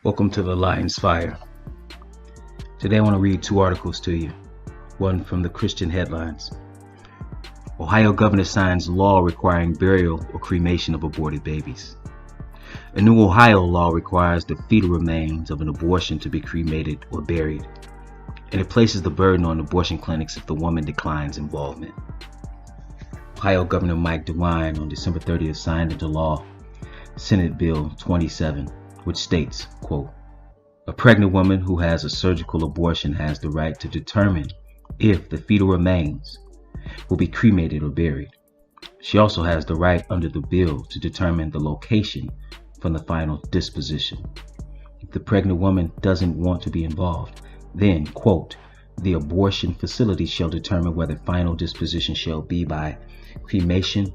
Welcome to the Lion's Fire. Today I want to read two articles to you. One from the Christian headlines. Ohio governor signs law requiring burial or cremation of aborted babies. A new Ohio law requires the fetal remains of an abortion to be cremated or buried, and it places the burden on abortion clinics if the woman declines involvement. Ohio Governor Mike DeWine on December 30th signed into law Senate Bill 27, which states, quote, "A pregnant woman who has a surgical abortion has the right to determine if the fetal remains will be cremated or buried. She also has the right under the bill to determine the location for the final disposition. If the pregnant woman doesn't want to be involved, then, quote, the abortion facility shall determine whether final disposition shall be by cremation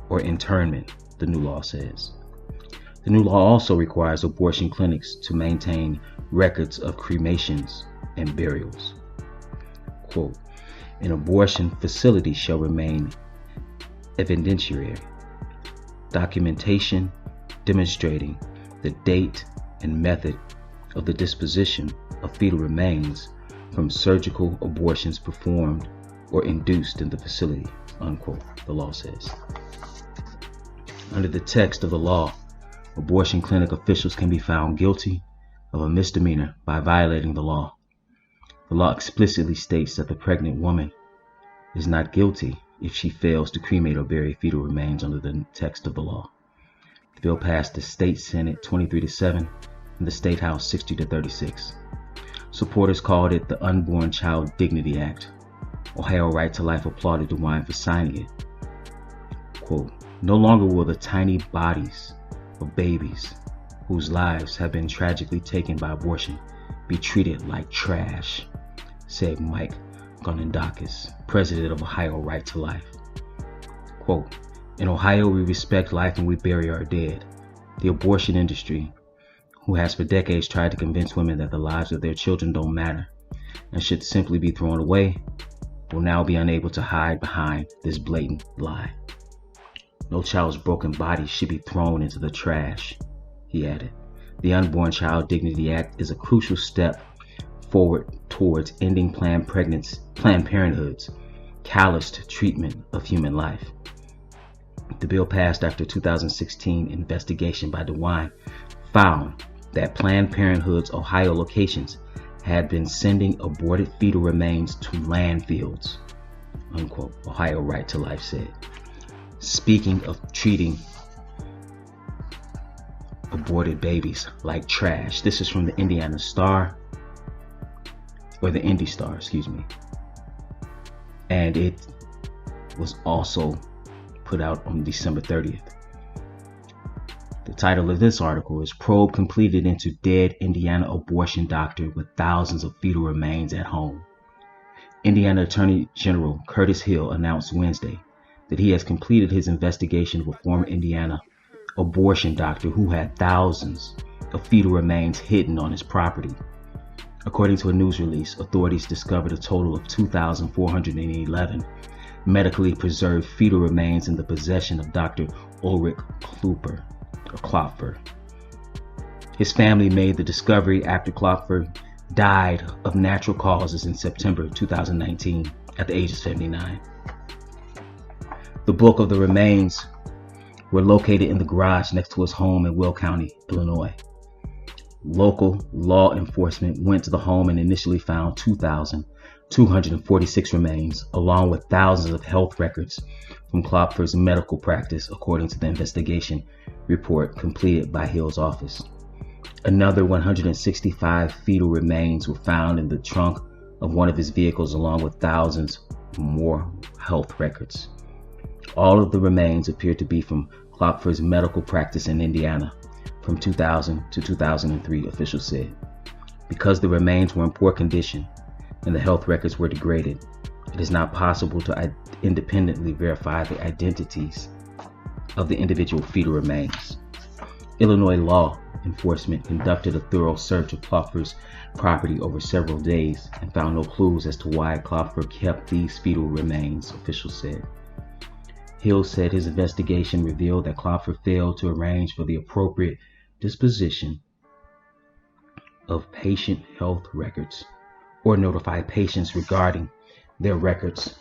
or internment," the new law says. The new law also requires abortion clinics to maintain records of cremations and burials. Quote, "An abortion facility shall remain evidentiary. Documentation demonstrating the date and method of the disposition of fetal remains from surgical abortions performed or induced in the facility," unquote, the law says. Under the text of the law, abortion clinic officials can be found guilty of a misdemeanor by violating the law. The law explicitly states that the pregnant woman is not guilty if she fails to cremate or bury fetal remains under the text of the law. The bill passed the state Senate 23-7 and the state House 60-36. Supporters called it the Unborn Child Dignity Act. Ohio Right to Life applauded DeWine for signing it. Quote, "No longer will the tiny bodies of babies whose lives have been tragically taken by abortion be treated like trash," said Mike Gonendakis, president of Ohio Right to Life. Quote, "In Ohio, we respect life and we bury our dead. The abortion industry, who has for decades tried to convince women that the lives of their children don't matter and should simply be thrown away, will now be unable to hide behind this blatant lie. No child's broken body should be thrown into the trash," he added. The Unborn Child Dignity Act is a crucial step forward towards ending Planned Parenthood's calloused treatment of human life. The bill passed after a 2016 investigation by DeWine found that Planned Parenthood's Ohio locations had been sending aborted fetal remains to landfills, unquote, Ohio Right to Life said. Speaking of treating aborted babies like trash, this is from the Indiana Star, or the Indy Star, excuse me. And it was also put out on December 30th. The title of this article is "Probe Completed into Dead Indiana Abortion Doctor with Thousands of Fetal Remains at Home." Indiana Attorney General Curtis Hill announced Wednesday that he has completed his investigation of a former Indiana abortion doctor who had thousands of fetal remains hidden on his property. According to a news release, authorities discovered a total of 2,411 medically preserved fetal remains in the possession of Dr. Ulrich Klopfer. His family made the discovery after Klopfer died of natural causes in September 2019 at the age of 79. The bulk of the remains were located in the garage next to his home in Will County, Illinois. Local law enforcement went to the home and initially found 2,246 remains, along with thousands of health records from Klopfer's medical practice, according to the investigation report completed by Hill's office. Another 165 fetal remains were found in the trunk of one of his vehicles, along with thousands more health records. All of the remains appear to be from Klopfer's medical practice in Indiana from 2000 to 2003, officials said. Because the remains were in poor condition and the health records were degraded, it is not possible to independently verify the identities of the individual fetal remains. Illinois law enforcement conducted a thorough search of Klopfer's property over several days and found no clues as to why Klopfer kept these fetal remains, officials said. Hill said his investigation revealed that Klopfer failed to arrange for the appropriate disposition of patient health records or notify patients regarding their records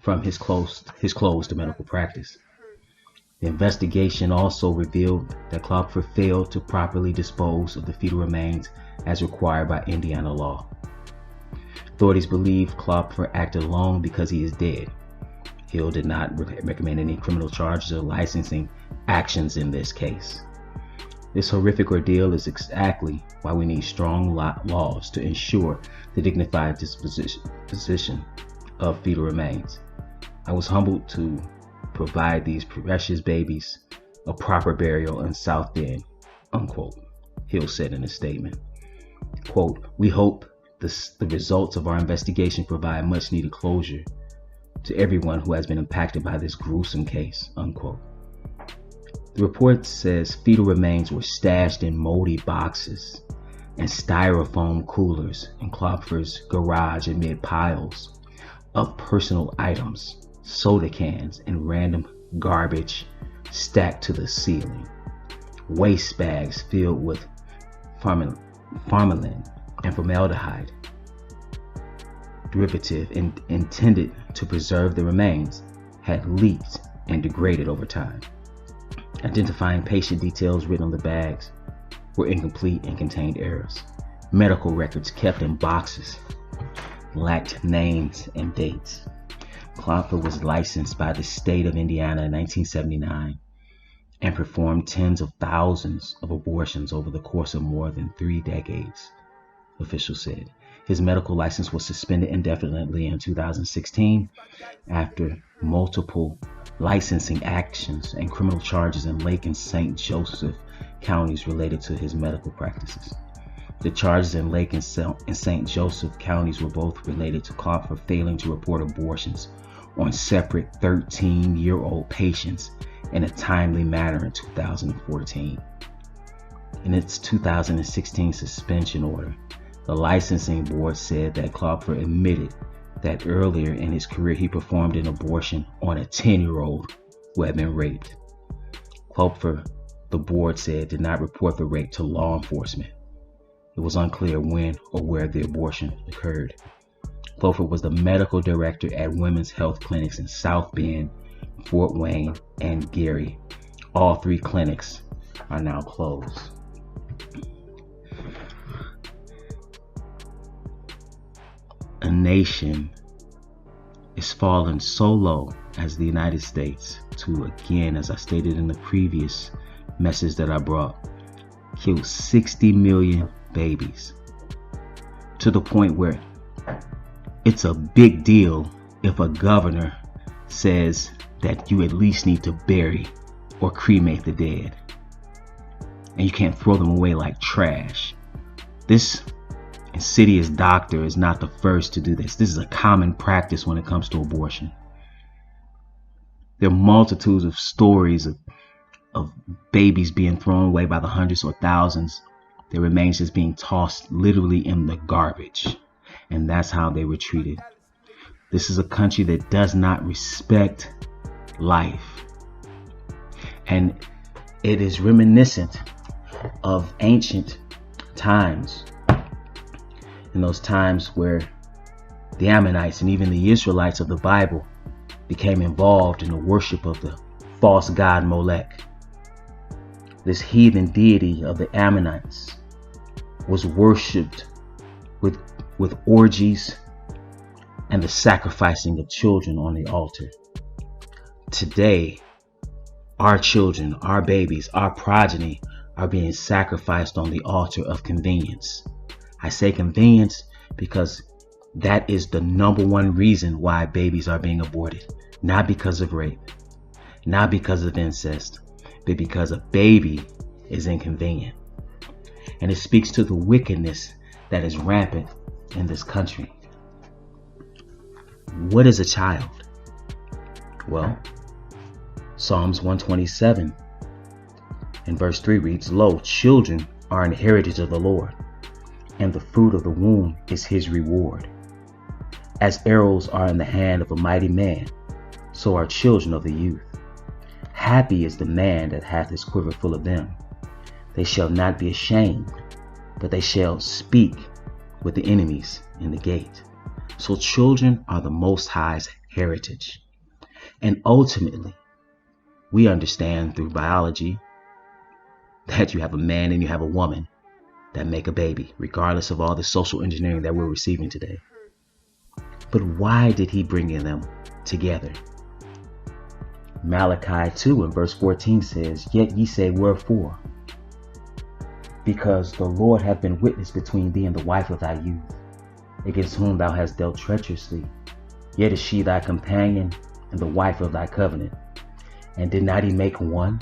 from his closed medical practice. The investigation also revealed that Klopfer failed to properly dispose of the fetal remains as required by Indiana law. Authorities believe Klopfer acted alone because he is dead. Hill did not recommend any criminal charges or licensing actions in this case. This horrific ordeal is exactly why we need strong laws to ensure the dignified disposition of fetal remains. I was humbled to provide these precious babies a proper burial in South Bend, unquote, Hill said in a statement. Quote, "We hope the results of our investigation provide much needed closure to everyone who has been impacted by this gruesome case," unquote. The report says fetal remains were stashed in moldy boxes and styrofoam coolers in Klopfer's garage amid piles of personal items, soda cans, and random garbage stacked to the ceiling. Waste bags filled with formalin and formaldehyde derivative intended to preserve the remains had leaked and degraded over time. Identifying patient details written on the bags were incomplete and contained errors. Medical records kept in boxes lacked names and dates. Klopfer was licensed by the state of Indiana in 1979 and performed tens of thousands of abortions over the course of more than 3 decades, officials said. His medical license was suspended indefinitely in 2016 after multiple licensing actions and criminal charges in Lake and St. Joseph counties related to his medical practices. The charges in Lake and St. Joseph counties were both related to Klopfer failing to report abortions on separate 13-year-old patients in a timely manner in 2014. In its 2016 suspension order, the licensing board said that Klopfer admitted that earlier in his career he performed an abortion on a 10-year-old who had been raped. Klopfer, the board said, did not report the rape to law enforcement. It was unclear when or where the abortion occurred. Klopfer was the medical director at women's health clinics in South Bend, Fort Wayne, and Gary. All 3 clinics are now closed. A nation is fallen so low as the United States to, again, as I stated in the previous message that I brought, kill 60 million babies, to the point where it's a big deal if a governor says that you at least need to bury or cremate the dead, and you can't throw them away like trash. This insidious doctor is not the first to do this. This is a common practice when it comes to abortion. There are multitudes of stories of babies being thrown away by the hundreds or thousands. Their remains just being tossed literally in the garbage. And that's how they were treated. This is a country that does not respect life. And it is reminiscent of ancient times. In those times where the Ammonites and even the Israelites of the Bible became involved in the worship of the false god Molech. This heathen deity of the Ammonites was worshipped with orgies and the sacrificing of children on the altar. Today, our children, our babies, our progeny are being sacrificed on the altar of convenience. I say convenience because that is the number one reason why babies are being aborted. Not because of rape, not because of incest, but because a baby is inconvenient. And it speaks to the wickedness that is rampant in this country. What is a child? Well, Psalms 127 and verse 3 reads, "Lo, children are an heritage of the Lord, and the fruit of the womb is his reward. As arrows are in the hand of a mighty man, so are children of the youth. Happy is the man that hath his quiver full of them. They shall not be ashamed, but they shall speak with the enemies in the gate. So children are the Most High's heritage. And ultimately, we understand through biology that you have a man and you have a woman that make a baby, regardless of all the social engineering that we're receiving today. But why did he bring them together? Malachi 2 and verse 14 says, "Yet ye say, wherefore? Because the Lord hath been witness between thee and the wife of thy youth, against whom thou hast dealt treacherously. Yet is she thy companion and the wife of thy covenant. And did not he make one?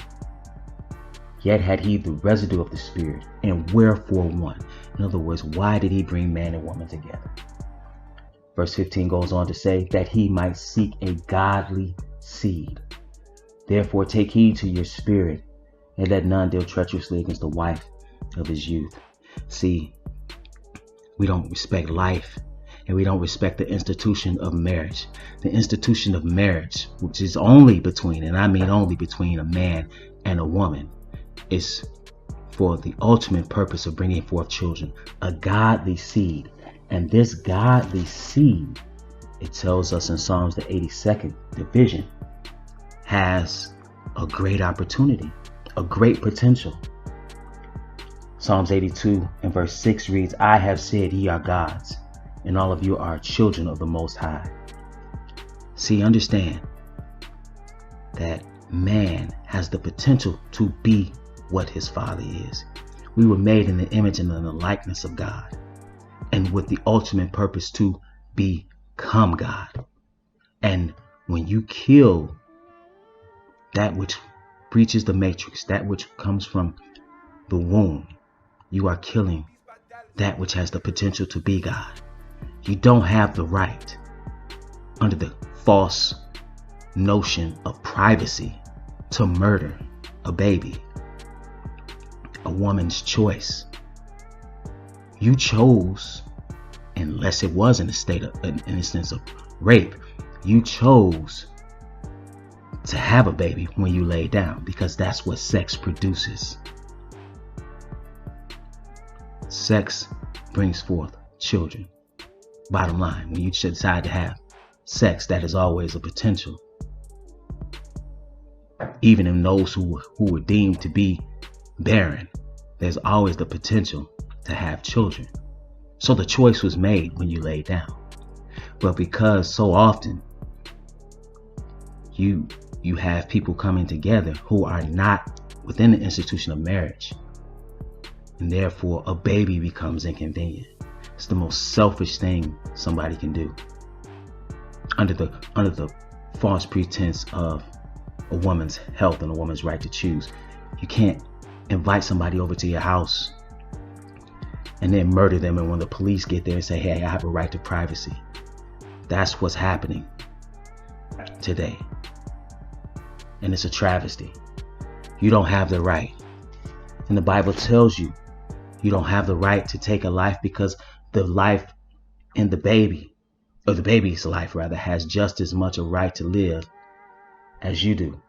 Yet had he the residue of the Spirit, and wherefore one?" In other words, why did he bring man and woman together? Verse 15 goes on to say, "That he might seek a godly seed. Therefore take heed to your spirit, and let none deal treacherously against the wife of his youth." See, we don't respect life, and we don't respect the institution of marriage. The institution of marriage, which is only between, and I mean only between, a man and a woman, is for the ultimate purpose of bringing forth children, a godly seed. And this godly seed, it tells us in Psalms, the 82nd division, has a great opportunity, a great potential. Psalms 82 and verse 6 reads, "I have said ye are gods, and all of you are children of the Most High." See, understand that man has the potential to be what his father is. We were made in the image and in the likeness of God, and with the ultimate purpose to become God. And when you kill that which breaches the matrix, that which comes from the womb, you are killing that which has the potential to be God. You don't have the right, under the false notion of privacy, to murder a baby, a woman's choice. You chose, unless it was in a state of, an instance of rape, you chose to have a baby when you lay down, because that's what sex produces. Sex brings forth children. Bottom line, when you decide to have sex, that is always a potential. Even in those who were deemed to be barren, there's always the potential to have children. So the choice was made when you lay down. But because so often you have people coming together who are not within the institution of marriage, and therefore a baby becomes inconvenient. It's the most selfish thing somebody can do, under the false pretense of a woman's health and a woman's right to choose. You can't invite somebody over to your house and then murder them, and when the police get there and say, "Hey, I have a right to privacy." That's what's happening today, and it's a travesty. You don't have the right, and the Bible tells you you don't have the right to take a life, because the life in the baby, or the baby's life rather, has just as much a right to live as you do.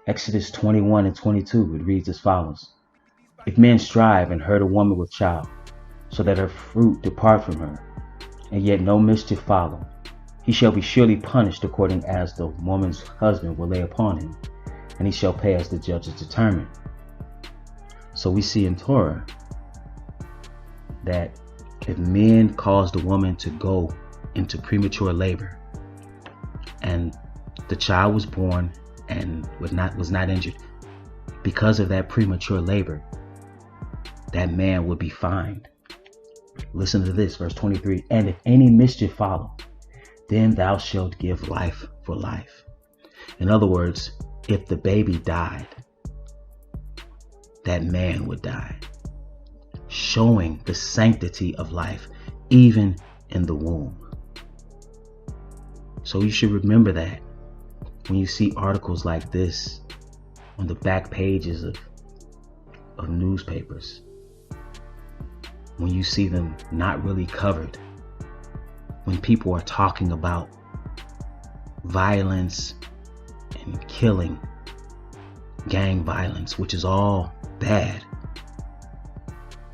Exodus 21 and 22, it reads as follows: "If men strive and hurt a woman with child, so that her fruit depart from her, and yet no mischief follow, he shall be surely punished according as the woman's husband will lay upon him, and he shall pay as the judges determine." So we see in Torah that if men caused a woman to go into premature labor, and the child was born and was not injured, because of that premature labor, that man would be fined. Listen to this, verse 23. "And if any mischief follow, then thou shalt give life for life." In other words, if the baby died, that man would die, showing the sanctity of life even in the womb. So you should remember that when you see articles like this on the back pages of newspapers, when you see them not really covered, when people are talking about violence and killing, gang violence, which is all bad,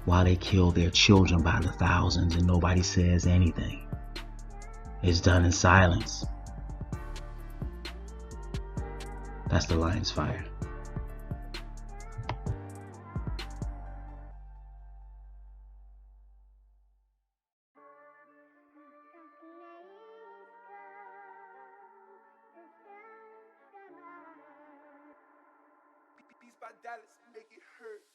while they kill their children by the thousands and nobody says anything. It's done in silence. That's the lion's fire. Beats by Dallas, make it hurt.